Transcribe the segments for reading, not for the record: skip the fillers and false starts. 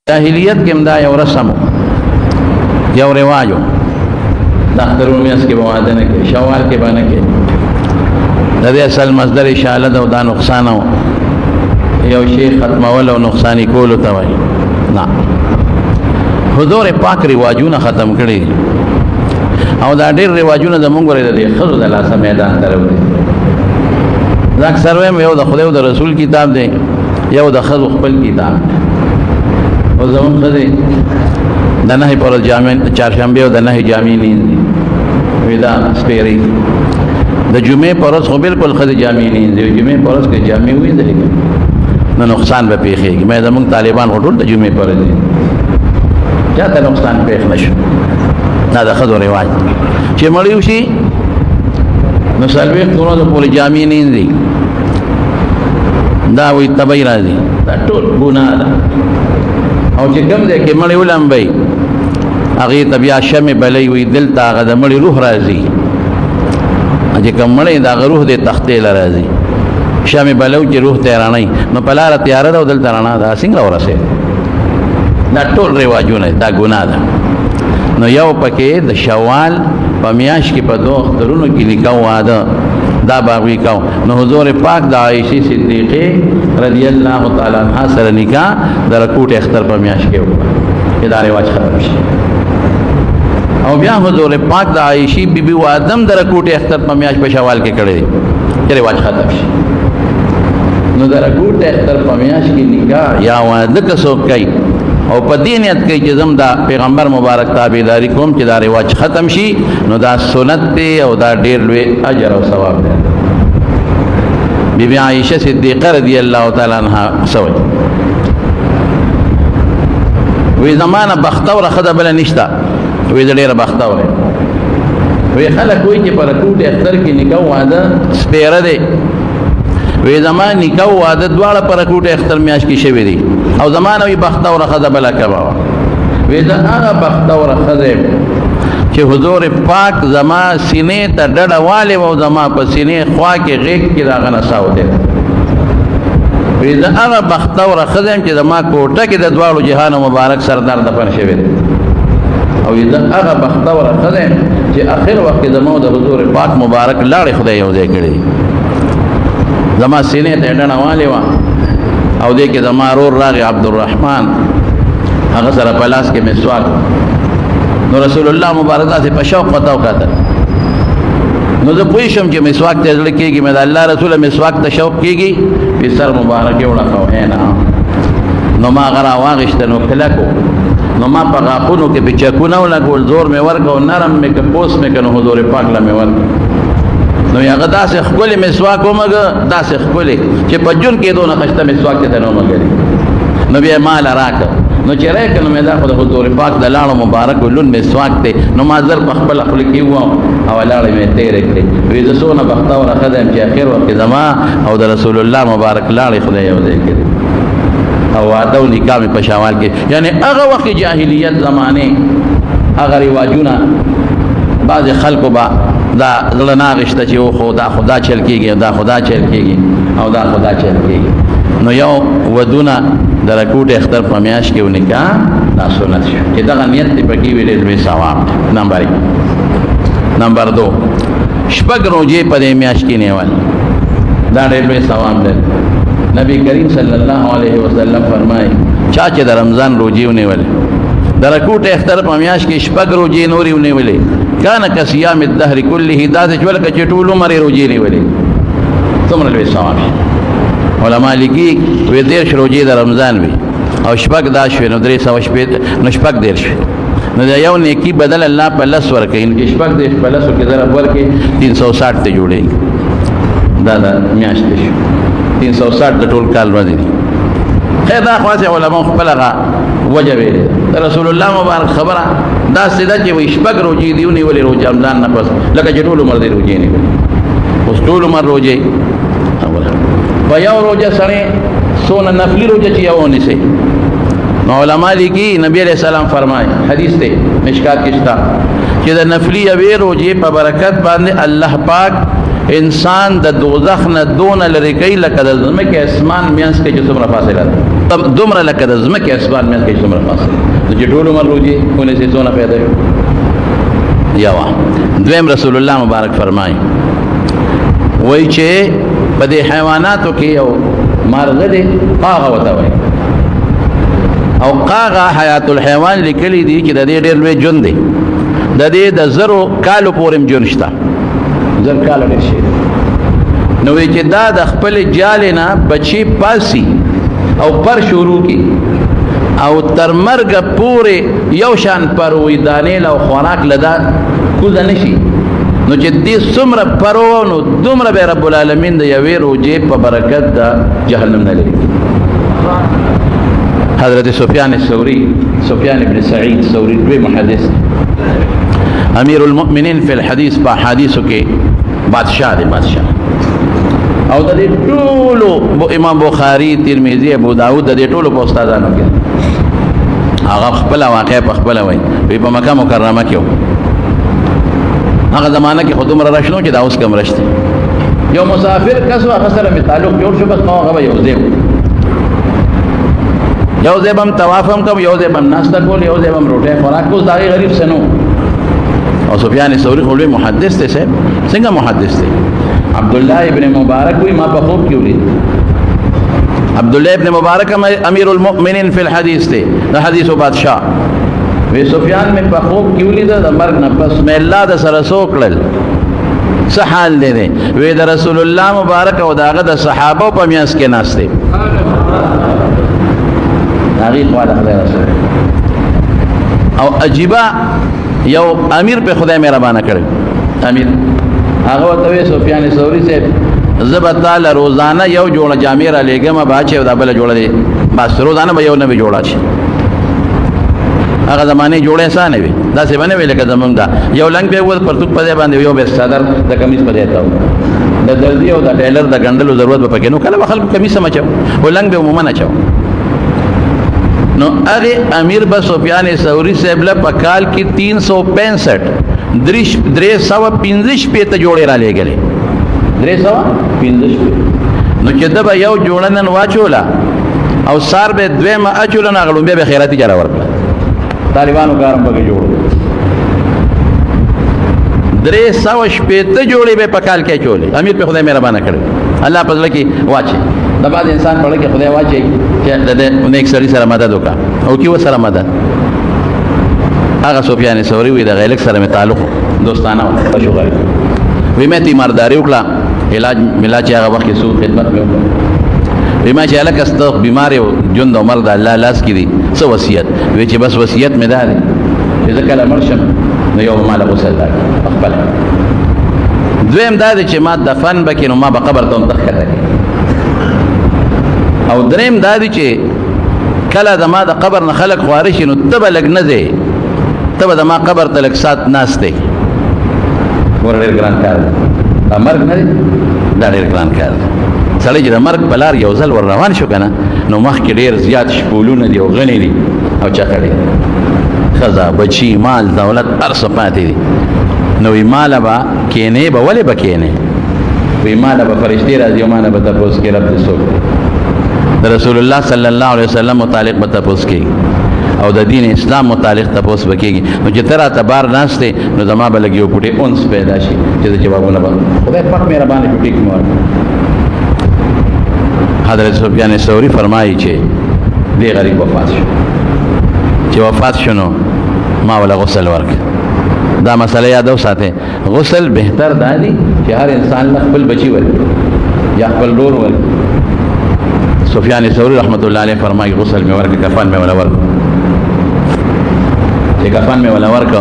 جاهلیت کې دا یو رسم یو رواجو د اخترونو میاس کې واده نه کې شوال کې باندې کې د دې اصل مصدر اشاله دا نقصان یو شی ختمول او نقصان کول ته وایي نه حضور پاک رواجونه ختم کړي او دا ډېر رواجونه زمونږ ورته دي خزو د لاسه میدان ته راوړي دا اکثر یو د خدای او د رسول کتاب دی یو د خزو خپل کتاب او زمون خدای د نه پر جامع چهارشنبه او د نه جامع نیند ودا سپیری د جمعې پر ورځ خو بالکل خدای جامع نیند دی جمعې پر ورځ کې جامع وي دی نو نقصان به پیښیږي مې زمون طالبان غوډول د جمعې پر ورځ چاته نقصان پیښ نشو دا د خدای رواج چې مړیو شي نو سلوي کورو د پوری جامع نیند دی دا وي تبای راځي دا ټول ګناه ده او چې کوم دې کې مړی ولم وي هغه طبيعه شمه بلې وي دل تا غ د مړی روح راځي چې کوم مړی دا روح دې تختې لراځي شمه بلو چې روح ته رانای نو پلار تیار ده دل ترانا دا څنګه ورسه دا ټول رواجونه دا ګناه ده نو یو پکې د شوال په میاش کې په دوه درونو کې نکاح واده دا باغوی کو نو حضور پاک د عائشہ صدیقه رضی الله تعالی عنها سره نکاح د رکوټ اختر په میاش کې وکړه دا رواج ختم شي او بیا حضور پاک د عائشہ بیبي و ادم د رکوټ اختر په میاش په شوال کې کړی دی رواج ختم شي نو د رکوټ اختر په میاش کې نکاح یا واده کسو کوي او په دې نیت کې چې زم دا پیغمبر مبارک تابعداري کوم چې دا رواج ختم شي نو دا سنت دی او دا ډېر لوی اجر او ثواب دی بیبي عائشہ صدیقه رضی الله تعالی عنها سوي وی زمانہ بختور خدای بل نشتا وی ډېر بختور وی خلک وی چې پر کوټ اختر کې نکاح واده سپیره دی وی زمان نکاح واده دواړه پر کوټ اختر میاش کې شوی دی او زمانه وی بختور خدای بل کبا وی دا هغه بختور خدای چې حضور پاک زما سینې ته ډډه والے او زما په سینې خوا کې غیږ کې راغ نه ساو دی وی دا هغه بختور خدای چې زما کوټه کې د دواړو جهان مبارک سردار دفن شوی دی او دا هغه بختور خدای چې اخر وخت زما د حضور پاک مبارک لاړې خدای یو ځای کړی زما سینې ته ډډه والے و او دې کې زما رور راغی عبدالرحمن هغه سره په لاس کې مسواک نو رسول الله مبارک ته په شوق پتاو کاته نو زه پوه شم چې مسواک ته ځل کېږي مې د الله رسول مسواک ته شوق کېږي په سر مبارک وړه خو نه نو ما غرا واغشت نو کلکو نو ما په غاپونو کې بچکونه ولګول زور مې ورکو نرم مې که پوس مې کنه حضور پاک لا مې ورکو نو هغه داسې خپل مسواک ومګه داسې خپل چې په جون کې دونه خشته مسواک ته نو مګري نو بیا مال راک نو چې راک نو مې دا خو حضور پاک د لاړو مبارک ولون مسواک ته نو ما زر په خپل خپل کې و او لاړې مې تیر کړې وې د سونه بختور خدام چې اخر وخت زما او د رسول الله مبارک لاړې خدای یو ځای کړې او واده نکاح په شوال کې یعنی هغه وخت جاهلیت زمانه هغه رواجونه بعض خلکو با دا زړه ناغشته چې او خدا چل کېږي دا خدا چل کېږي او دا خدا چل کېږي نو یو ودونه د رکوټ اختر په میاش کې ونکاح دا سنت شو چې دا نیت په کې ویلې لوي ثواب نمبر 2 شپږ روزې په دې میاش کې نیول دا ډېر لوی ثواب دی نبی کریم صلی الله علیه وسلم فرمایي چې د رمضان روزې ونیول د رکوټ اختر په میاش کې شپږ روزې نورې ونیولې کان کصيام الدهر كله دا چې ولکه چې ټول عمر روزې نیولې څومره لوی ثواب علماء لیکي وې ډېر روزې د رمضان وي او شپږ دا شوي نو 300 شپې نو شپږ ډېر شوي نو دا یو نیکی بدل الله په لس ورکې ان کې شپږ دې په لسو کې ضرب ورکې 360 ته جوړي دا میاشت شي 360 د ټول کال باندې خیر دا خاصه علماء خپلغه وجبه رسول الله مبارک خبره دا سیده چې وي شپږ روزې دیونی ولې روزه رمضان نه پس لکه چې ټول عمر دې روزې نه اوس ټول عمر روزې په یو روزه سره سونه نفلی روزه چې یو نشي نو علماء لیکي نبی علیہ السلام فرمایي حدیث ته مشکات کې شته چې د نفلی یوې روزې په برکت باندې الله پاک انسان د دوزخ نه دون لری کوي لکه د زمکه اسمان میانس کې چې څومره فاصله ده دومره لکه د ځمکې اسمان منځ کې څومره فاصله نو چې ټول عمر روجې ونیسي څونه پیدا شو یوه دویم رسول الله مبارک فرمایي وایي چې په دې حیواناتو کې یو مارغه دی قاغه ورته وایي او قاغه حیات الحیوان لیکلي دي چې د دې ډېر لوی ژوند دی د دې د زرو کالو پورې ژوند شته زر کاله ډېر شي نو وایي چې دا د خپل جالې نه بچي پاسي او پر شروع کی او تر مرګ پورې یو شان پروي دانې له خوراک لدا کوزه نشي نو چې دې څومره پرو نو دومره به رب العالمین د یوې روجې په برکت د جهنم نه لري حضرت سفیان الثوری سفیان ابن سعید الثوری دوی محدث امیر المؤمنین فی الحدیث په حدیثو کې بادشاہ دی بادشاہ او د دې ټولو امام بخاری ترمذی ابو داود د دې ټولو په استادانو کې هغه خپل واقع په خپل وای په مکه مکرمه کې هغه زمانہ کې خودم را راشنو چې دا اوس کم راشته یو مسافر کس هغه سره می تعلق جوړ شو بس هغه یو ځای بم طوافم کوم یو ځای بم ناشته کول یو ځای بم روټه خوراک کو داغي غریب سنو او سفیان ثوری خو محدث ته څنګه محدث ته عبد الله ابن مبارک وی ما په خوب کې ولید عبد الله ابن مبارک امیر المؤمنین فی الحدیث ته د حدیث بادشاہ وی سفیان میں په خوب کې ولید د مرګ نه پس مې الله د سره سوکړل څه حال دی وی د رسول الله مبارک او داغه د صحابه په میاس کې ناشته هغه خواله خدای رسول او عجیبه یو امیر په خدای مهربانه کړ امیر هغه ته سفیان ثوری سے زبر تعالی روزانه یو جوړه جامع را لګم باچه دا بل جوړه دی بس روزانه به یو نه جوړا شي هغه زمانه جوړه اسانه وي دا څه باندې ویل کده موږ دا یو لنګ به ور پرتوک په باندې یو به صدر د کمیس په دیتا د دردی او د ټیلر د ګندلو ضرورت به پکې نو کله خلک کمیس سمچو ولنګ به عموما نه چاو نو هغه امیر با سفیان ثوری صاحب له پکال کې 365 315 پیته جوړه را لګلې 315 نو چې دا یو جوړنن واچولا او سار به دویمه اچولن غلون به خیراتی جره ورکړه طالبانو کارم پکې جوړو 315 جوړې به پکال کې چولې امیر په خدای مهربانه کړ الله په ځل کې واچي د بعد انسان په لکه خدای واچي چې د نیک سړي سره مدد وکړه او کې و سره مدد هغه سفیان ثوری وی د غیلک سره تعلق دوستانه او شغل وی مې تیمارداري وکړه علاج ملا چې هغه وخت سو خدمت مې وکړه وی ما چې الک است بیمار او ژوند او مرګ الله لاس کې دي سو وصیت وی چې بس وصیت مې ده چې ځکه مرشم نو یو مال غسل ده خپل دویم دا چې ما دفن بکینو ما به قبر ته تخته او دریم دا چې کله د ما د قبر نه خلق خوارش نو تبه لګ نه دی تبه د ما قبر ته لګ سات ناشته ور ډیر ګران کار دا مرګ نه دا ډیر ګران کار سړی چې د مرګ بلار یو ځل ور روان شو کنه نو مخ کې ډیر زیات شپولونه دی او غنی دی او چا کړی خزا بچی مال دولت ارس پاتې دي نو مال با کینه به ولې بکینه وی مال به فرشتي راځي او مال به تاسو کې رب دې سوک رسول الله صلی الله علیه وسلم متعلق به تاسو کې او د دین اسلام متعلق تاسو بکیږي نو چې تر اعتبار ناشته نو زما به لګیو پټي اونس پیدا شي چې جوابونه به خدای پاک مهرباني پټي کوي حضرت سفیان ثوری فرمایي چې دې غریب وفات شو چې وفات شنو ما ولا غسل ورک دا مسله یاد اوساته غسل بهتر دادی چې هر انسان خپل بچي ورک یا خپل ډور ورک سفیان ثوری رحمت الله علیه فرمایي غسل می ورک کفن می ولا ورک چې کفن می ولا ورک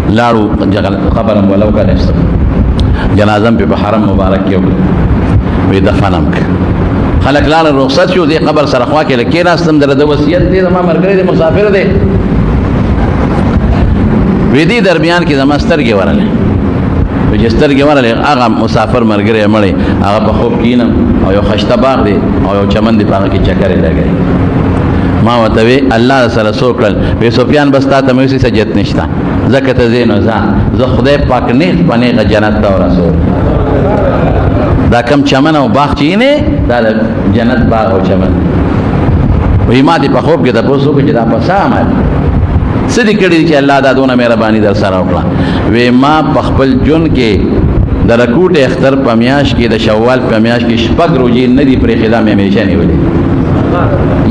لاړو قبرم ولو کنه جنازم په حرم مبارک کې وي دفنم خلق لاړ رخصت شو دې قبر سره خوا کې لکه راستم در د وصیت دې ما مرګره دې مسافر دې ودی درمیان کې زمسترګي ورله وجسترګي ورله هغه مسافر مرګره مړې هغه په خوب کینم او یو خشته باغ دی او یو چمن دی پاګه کې چکرې لګي ما وته وی الله سره سوکل وی سفیان بستا ته مې سجدت نشتا زکه زینو زه خدای پاک نه پنه جنت ته رسول دا کم چمن او باغ چینه دا جنت باغ او چمن وی ما دې په خوب کې تاسو کې چې دا په سامل سدي کړي چې الله دا دونه مهرباني در سره وکړه. وی ما په خپل جون کې د رکوټ اختر په میاش کې د شوال په میاش کې شپږ روزې نه دي پرې خدا مې همیشه نیولې.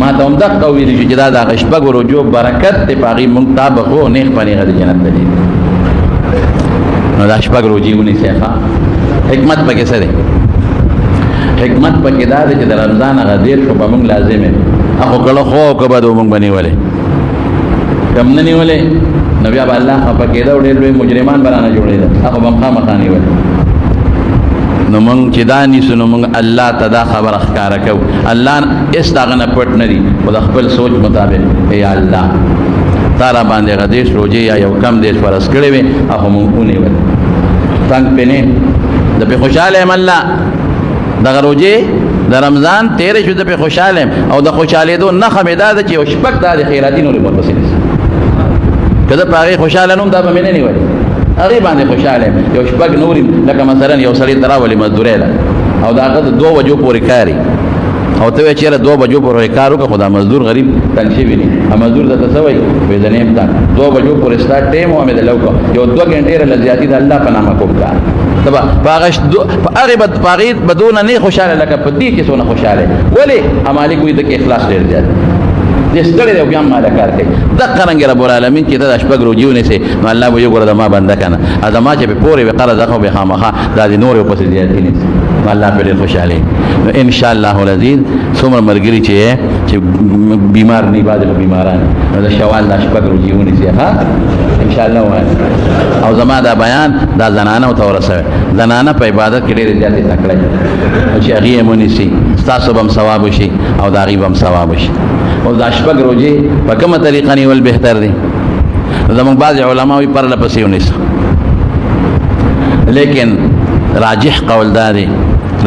ما ته هم دقه ویلي چې دا د شپږ روزو برکت دی په هغې مونږ تا بخو نیغ په نیغه د جنت ته ځي. نو دا شپږ روزې ونیسئ. حکمت پکې څه دی؟ حکمت پکې دا دی چې د رمضان هغه 10 په مونږ لازم دی. اخو کله خو او که به د مونږ به نیولې کم نه نیولې نو بیا به الله خفه کېده او ډېر لوی مجرمان به رانه جوړېده. هغه به هم خامخا نیولې. نو مونږ چې دا نیسو نو مونږ الله ته دا خبره ښکاره کوو. الله هېڅ د هغه نه پټ نه دي خو د خپل سوچ مطابق یا الله تا را باندې هغه 10 روزې یا یو کم 10 فرض کړې وې هغه مونږ ونیولې. تنګ پې نه د پې خوشحاله یم الله دغه روزې د رمضان تیرې شو د پې خوشحاله یم او د خوشحالېدو نښه مې دا ده چې یو شپږ دا د خیراتي نورې ورپسې نیسم. که زه په هغې خوشحاله نوم دا به مې نه نیولې هغې باندې خوشحاله یم. یو شپږ نورې لکه مثلا یو سړی ته راولي مزدورۍ ده او د هغه د 2 بجو پورې کاري او ته وایې چېرې 2 بجو پورې کار وکړه خو دا مزدور غریب تنګ شوي دي. مزدور درته څه وایي؟ وایي زه نه یم تنګ 2 بجو پورې ستا ټایم و مې دله وکړه یو 2 ګنټې راله زیاتي د الله په نامه کوم کار ته به په هغې به دونه نه خوشحاله لکه په دې کې څونه خوشحاله ولې مالک وایي د کې اخلاص ډېر زیات دې ستړی دی او بیا هم ماله کار کوي. دقه رنګې رب العالمین چې ته دا شپږ روزې ونیسې نو الله به یو ګوره د ما بنده که نه زما چې پې پورې وې قرض اخو بې خامخا دا دې نورې ورپسې زیاتي نیسي نو الله پې ډېر خوشحالوي. نو انشاءالله العزیز څومره ملګري چې بیمار نه بعضې به بیماران نو د شوال دا شپږ روزې ونیسي انشاءالله وایي. او زما دا بیان دا زنانه ته ورسوي. زنانه په عبادت کې ډېرې زیاتې تکړه او چې هغې یې ونیسي ستاسو به هم ثواب وشي او د هغې به هم ثواب وشي. او دا شپږ روزې په کومه طریقه نیول بهتر دی؟ زموږ بعضې علما وایي پرله پسې ونیسه لیکن راجح قول دا دی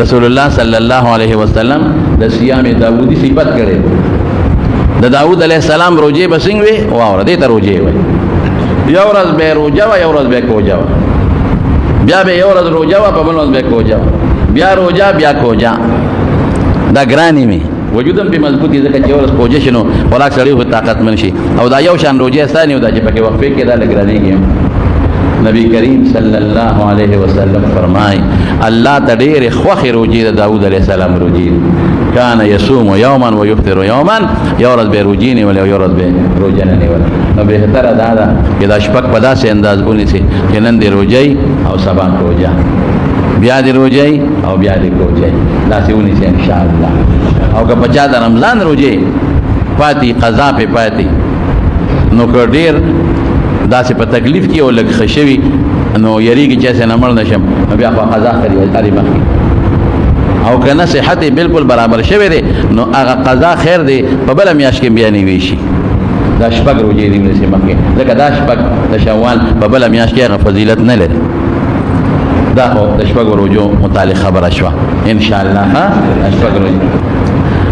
رسول الله صلی الله علیه وسلم د صیام داودی صفت کړی. د داود علیه السلام روزې به څنګه وي؟ واوره دې ته روزې وایي. یو ورځ به روزه وه یو ورځ به کوجه وه بیا به یو ورځ روزه وه په بل ورځ به کوجه وه بیا روزه بیا کوجه. دا ګرانې مې وجود هم پې مضبوط دي ځکه چې یو ورځ کوجه شي نو خوراک سړی خو طاقتمن شي او دا یو شان روزې ستا نه دا چې پکې وقفې کې دا لږ ګرانېږي. نبی کریم صلی الله علیه وسلم فرمای الله ته ډېرې خوښې روزې د داود علیه السلام روزې کان یصوم یوما و یفطر یوما یو ورځ به روزې نیولې او یو ورځ به روزه نه نیوله. نو بهتره دا ده چې دا شپږ په داسې انداز ونیسي چې نن دې روزې او سبا روزه بیا دې روزې او بیا دې کوجې داسې ونیسي انشاءالله. او که په چا د رمضان روزې پاتې قضا پې پاتې نو که ډېر داسې په تکلیف کې او لږ ښه شوي نو یریږي چې هسې نه مړ نه شم نو بیا خو قضا کوي هرې مخکې. او که نه صحت یې بلکل برابر شوی دی نو هغه قضا خیر دی په بله میاشت کې بیا نیوی شي. دا شپږ روزې دې ونیسي مخکې ځکه دا شپږ د شوال په بله میاشت کې هغه فضیلت نه لري. دا خو د شپږو روزو متعلق خبره شوه انشاءالله. شپږ روزې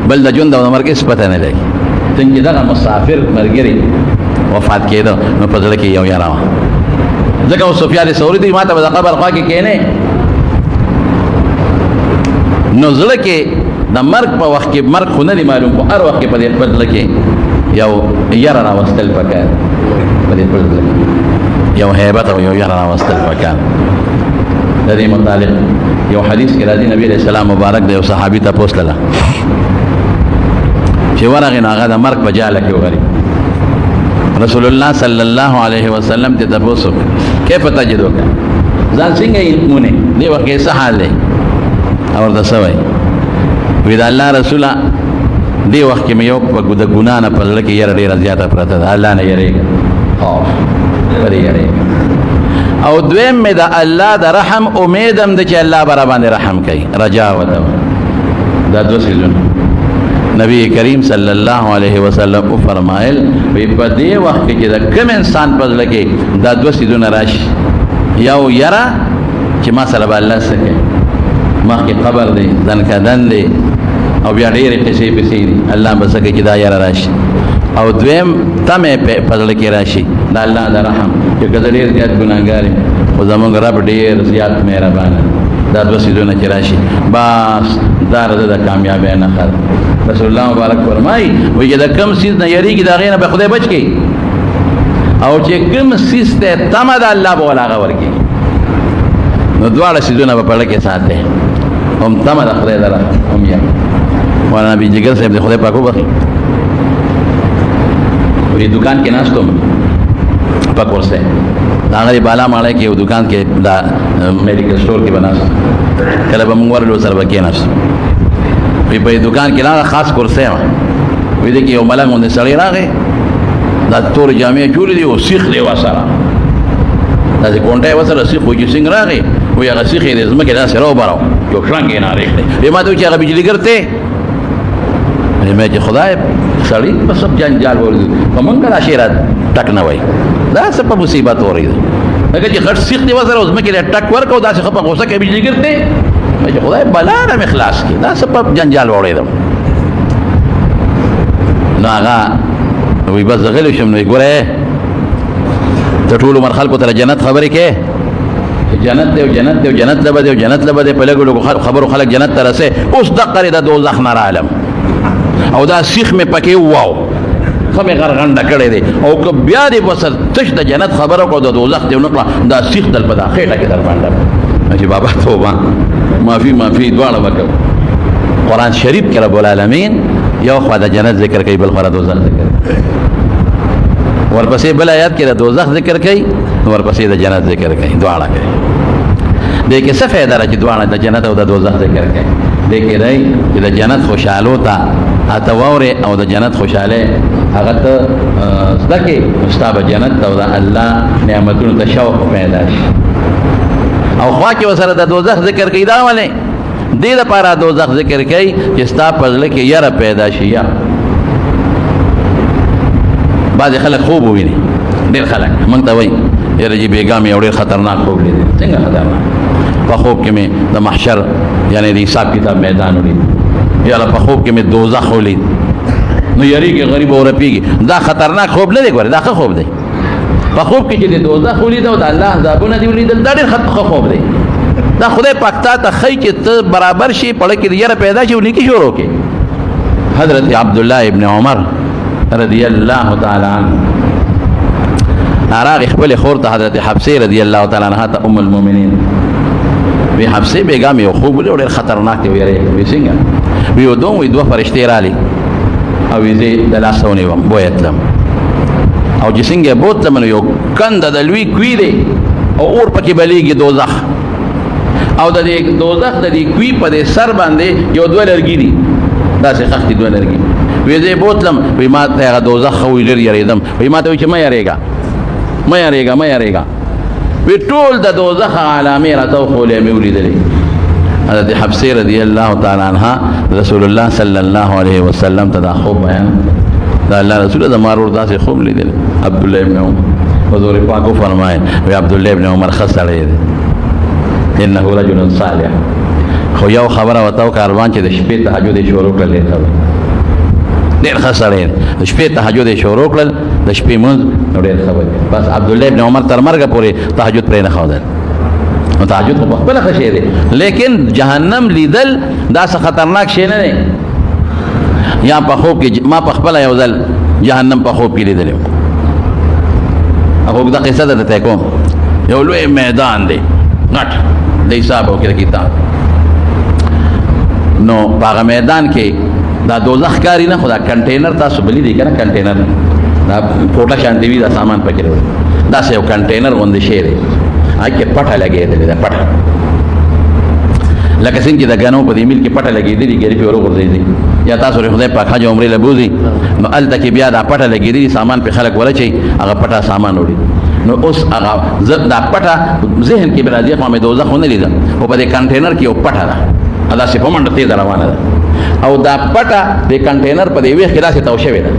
بل د ژوند او د مرګ هېڅ پته نه لري. څنګه دغه مسافر ملګري وفات کېده نو په زړه کې یو یاره وه ځکه او سفیان ثوري دی ما ته به د قبر خوا کې کښېنې نو زړه کې د مرګ په وخت کې مرګ خو نه دی معلوم خو هر وخت کې په دې خپل زړه کې یو یاره راوستل پکار په دې خپل زړه کې یو هیبت او یو یاره راوستل پکار. د دې متعلق یو حدیث کې راځي نبی علیه السلام مبارک د یو صحابي تپوس کړله چې ورغې نو هغه د مرګ په جاله کې وغري. رسول الله صلی الله علیه وسلم ته تپوس وکړ کیف تجدک ځان څنګه یې مونې دې وخت کې څه حال دی او ورته څه وایي؟ وایي د الله رسوله دې وخت کې مې یو د ګناه نه په زړه کې یره ډېره زیاته پرته ده الله نه یېرېږم خوف پرې یېرېږم او دویم مې د الله د رحم امید هم ده چې الله به راباندې رحم کوي رجا ورته دا دوه څیزونه نبی کریم صلی الله علیه وسلم فرمایل په دې وخت کې چې د کوم انسان په زړه کې دا دوه څیزونه راشي یو یره چې ما سره به الله څه کوي مخکې قبر دی ځنکدن دی او بیا ډېرې قصې پسې دي الله به څه کوي چې دا یره راشي او دویم تمې په زړه کې راشي د الله د رحم چې که زه ډېر زیات ګناهګار یم او زمونږ رب ډېر زیات مهربانه دا دوه څیزونه چې راشي بس دا د کامیابۍ نښه ده. رسول الله مبارک فرمایي وایي چې د کوم څیز نه یریږي د هغې نه به خدای بچ کړي او چې کوم څیز ته تمه ده الله به ول هغه ورکړي. نو دواړه څیزونه به په زړه کې ساتئ، هم تمه د خدای لره هم یم. مولانا نبي جګر صاحب د خدای پاک وبخښي وایي دکان کې ناست وم په کورسۍ د هغه بالا ماړی کې یو دکان کې دا میډیکل سټور کې به ناست کله به مونږ ورلو سره به کېناست وایي په دکان کې هغه خاص کورسۍ وه وایي دې کې یو ملنګ غوندې سړی راغی دا تورې جامې جوړې دي او سیخ دی ورسره داسې کونټه یې ورسره سیخ وایي چې څنګه راغی وایي هغه سیخ یې د ځمکې داسې راوبراو یو شرنګ یې نارې کړی وایي ما ته وایي چې هغه بجلیګر دی مې چې خدای سړی په سب جنجال ورځي په مونږ دا شی را ټک نه وایي دا څه په مصیبت ورېده لکه چې غټ سیخ دی ورسره اوس مکې ټک ورکړو داسې ښه په غوسه کې بجلیګر دی چې خدای بلا نه مې خلاص کړي دا څه په جنجال وړېدم. نو هغه وایي بس زه غلی شم نو ګوره ته ټول عمر خلکو ته جنت خبرې کې جنت دی او جنت دی او جنت لبه دی او جنت لبه دی په لږو لږو خبرو خلک جنت ته رسې اوس دقرې د دوزخ نه رالم او دا سیخ مې پکې واو ښه مې غرغنډه کړی دی او که بیا دې بسر تش د جنت خبره کړو د دوزخ دې ونه کړه دا سیخ دل په دا خېټه کې در باندې چې بابا توبه معافي دواړه به کوو. قرآن شریف کې رب العالمین یو خوا د جنت ذکر کوي بل خوا د دوزخ ذکر کوي ورپسې بل آیات کې د دوزخ ذکر کوي ورپسې د جنت ذکر کوي دواړه کوي. دې کې څه فایده ده چې دواړه د جنت او د دوزخ ذکر کوي دې کې دی چې د جنت خوشحالو ته اته واورې او د جنت خوشحالی هغه ته زده کې ستا به جنت ته او د الله نعمتونو ته شوق پیدا شي او خوا کې ورسره د دوزخ ذکر کوي دا ولې دې دپاره دوزخ ذکر کوي چې ستا په زړه کې یره پیدا شي یا بعضې خلک خوب وویني ډېر خلک موږ ته وایي یاره چې بېګا مې یو ډېر خطرناک خوب لیدی څنګه خطرناک په خوب کې مې د محشر یعنی د حساب کتاب میدان ولید یاره په خوب کې مې دوزخ ولید نو یریږي غریب او رپیږي دا خطرناک خوب نه دی ګوره دا ښه خوب دی په خوب کې چې د دوزخ ولید او د الله عذابونه دي ولیدل دا ډېر ښه خوب دی دا خدای پاک تا ته ښیي چې ته برابر شي په زړه کې یره پیدا شي او نیکي شروع کړي. حضرت عبدالله ابن عمر رضی الله تعالی عنه راغی خپل خور ته حضرت حفصه رضی الله تعالی عنها ته ام المؤمنین وی حفصه بیگا مې خوب ولې ډېر خطرناک دی ویری وی څنګه وی دوه فرشتې رالی او زه د لاسه ونیوم بویتلم او چې څنګه بوتلم نو یو کنده د لوی کوي دی او اور پکې بلیږي دوزخ او د دې دوزخ د دې کوي په دې سر باندې یو دوه لرګي دي داسې خښتې دوه لرګي وی زه بوتلم وی ما ته هغه دوزخ خو لري یریدم وی ما ته وی چې مه یریږه وی ټول د دوزخ علامې راته وښولې مې ولیدلې. حضرت حفصه رضی الله تعالی عنها رسول الله صلی الله علیه وسلم ته دا خوب بیان دا الله رسول زما ورور داسې خوب لیدل عبدالله ابن عمر حضور پاک فرمایي وی عبدالله ابن عمر ښه سړی دی انه رجل صالح خو یو خبره ورته وکړه ارمان چې د شپې تهجد یې شروع کړل ډېر ښه سړی د شپې تهجد یې شروع کړل د شپې مونځ نو ډېر ښه وایي بس عبدالله ابن عمر تر مرګه پورې تهجد پرې نه ښودل نو تهجد خو په خپله ښه شی دی لیکن جهنم لیدل دا څه خطرناک شی نه دی. یا په خوب کې ما په خپله یو ځل جهنم په خوب کې لیدلی هغه اوږده قصه ده درته کوم یو لوی میدان دی غټ د حساب او کې کتاب نو په هغه میدان کې دا دوزخ کاری نه خو دا کنټینر تاسو بلی دی که نه کنټینر دا کوټه شانتې وي دا سامان پکې راوړي داسې یو کنټینر غوندې شی دی هغې کې پټه لګېدلې ده پټه لکه څنګه چې د ګنو په دې میل کې پټه لګېدلې ګرې پې وروغورځېدې یا تاسو ورې خدای پاک حج عمرې له بوځي نو هلته کې بیا دا پټه لګېدلې سامان پې خلک ورچوي هغه پټه سامان وړي نو اوس هغه دا پټه ذهن کې به راځي خو مې دوزخ ونه لیده خو په دې کنټینر کې یو پټه ده داسې په منډه تېزه روانه ده او دا پټه د کنټینر په دې ویښ کې داسې تاو شوې ده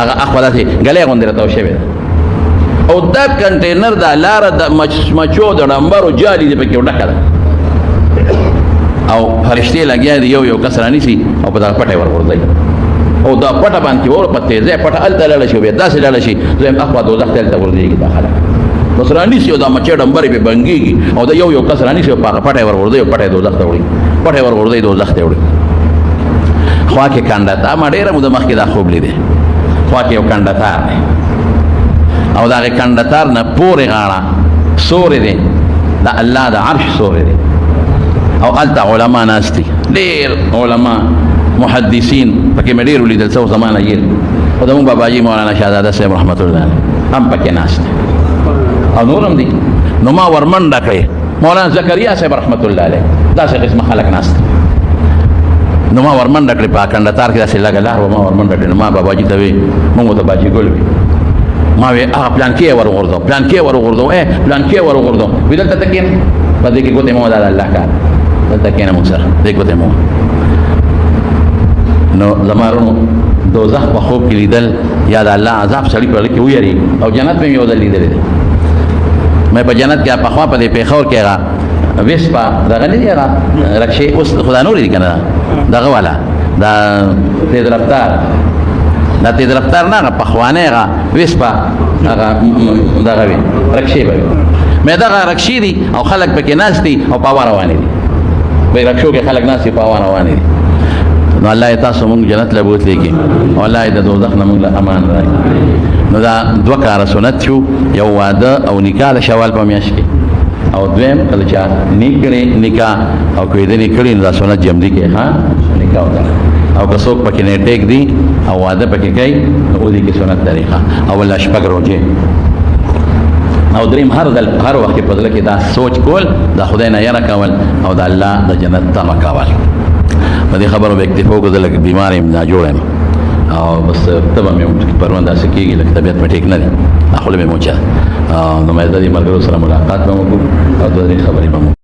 هغه اخوا داسې ګلی غوندې راتاو شوې ده او دا کنټینر دا لاره د مچو د ډمبرو جالي دې پکې ډکه ده او فرشتې لګیا دي یو کس رانیسي او په دغه پټه یې ورغورځوي او دا پټه باندې ور په تیزه پټه هلته لاړه شي بیا داسې لاړه شي دویم اخوا دوزخ ته هلته ورځېږي دا خلک بس رانیسي او دا مچۍ ډمبرې پې بنګېږي او د یو کس رانیسي او په هغه پټی ورغورځوي او پټی دوزخ ته وړي پټی ورغورځوي دوزخ ته وړي خوا کې کنډتار ما ډېره موده مخکې دا خوب لیدی خوا کې یو کنډتار دی او د هغې کنډتار نه پورې غاړه سورې دی د الله د عرش سورې دی او هلته علما ناست دي ډېر علما محدثین پکې مې ډېر ولیدل څه زمانه یې او زموږ باباجي مولانا شهزاده صاحب رحمت الله علیه هم پکې ناست دی او نور هم دي نو ما ورمنډه کړې مولانا زکریا صاحب رحمت الله علیه داسې قسمه خلک ناست نو ما ورمنډه کړې په کنډتار کې داسې لږه لار وه ما ورمنډه کړې نو ما باباجي ته وې موږ ته باجي ګل وي ما وې هغه پلان کې ورغورځو پلان کې ورغورځو پلان کې ورغورځو وې دلته ته کښېنه په دې کې ګوتې مو دا د الله کار دلته کښېنه مو سره دې ګوتې مو نو زما وروڼو دوزخ په خوب کې لیدل یا د الله عذاب سړي په زړه کې ویرېږي او جنت مې یو ځل لیدلی دی مې په جنت کې پخوا په دې پېښور کې هغه ویسپا دغه نه دی هغه رکشې اوس خدا نورې دي که نه دغه والا دا تیز رفتار دا تیز رفتار نه هغه پخوانی هغه ویسپا هغه دغه وي رکشې به وي مې دغه رکشې دي او خلک پکې ناست دي او په هوا روانې دي په رکشو کې خلک ناست دي په هوا روانې دي نو الله یې تاسو مونږ جنت له بوتلی کې او الله یې د دوزخ نه مونږ له امان راکړي نو دا دوه کاره سنت شو یو واده او نکاح د شوال په میاشت کې او دویم کله چې نیک کړي نکاح او که یې نه کړي نو دا سنت جمدي کې ها نکاح وکړه او که څوک پکې نه ټیک دي او واده پکې کوي نو ودې کې سنت طریقه اول شپږ روزې او دریم هر وخت په زړه کې دا سوچ کول د خدای نه یره کول او د الله د جنت تمه کول په دې خبرو به اکتفا وکړو زه لږ بیمار یم ناجوړ یم او بس تبه مې پرون داسې کېږي لکه طبیعت مې ټیک نه دی خوله مې موچه نو مې د دې ملګرو سره ملاقات به وکړو او د دې خبرې به